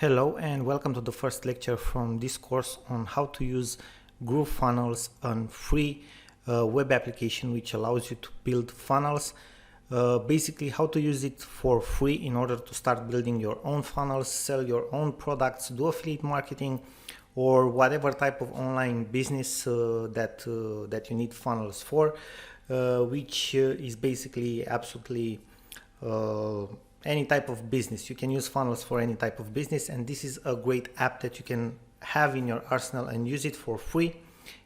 Hello and welcome to the first lecture from this course on how to use Groovefunnels, a free web application which allows you to build funnels. Basically how to use it for free in order to start building your own funnels, sell your own products, do affiliate marketing, or whatever type of online business that you need funnels for, which is basically absolutely any type of business. You can use funnels for any type of business, and this is a great app that you can have in your arsenal and use it for free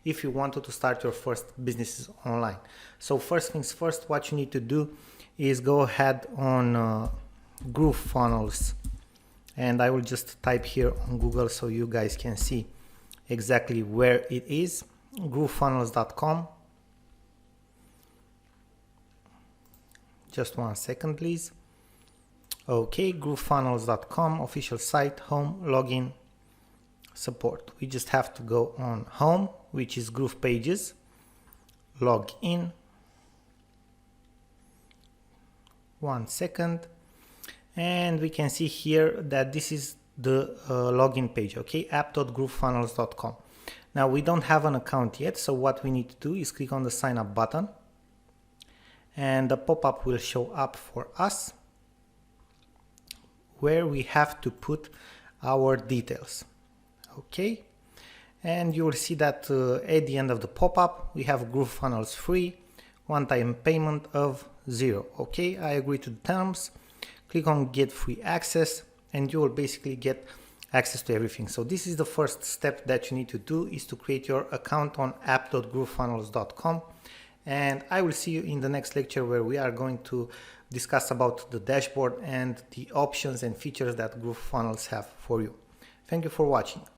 if you wanted to start your first businesses online. So first things first, what you need to do is go ahead on Groovefunnels, and I will just type here on Google so you guys can see exactly where it is. Groovefunnels.com. Just one second please. Okay, groovefunnels.com, official site, home, login, support. We just have to go on home, which is Groove Pages, log in. One second, and we can see here that this is the login page. Okay, app.groovefunnels.com. Now we don't have an account yet, so what we need to do is click on the sign up button, and the pop-up will show up for us, where we have to put our details. Okay, and you will see that at the end of the pop-up we have Groovefunnels free, one-time payment of 0. Okay, I agree to the terms. Click on get free access and you will basically get access to everything. So this is the first step that you need to do, is to create your account on app.groovefunnels.com, and I will see you in the next lecture where we are going to discuss about the dashboard and the options and features that Groovefunnels have for you. Thank you for watching.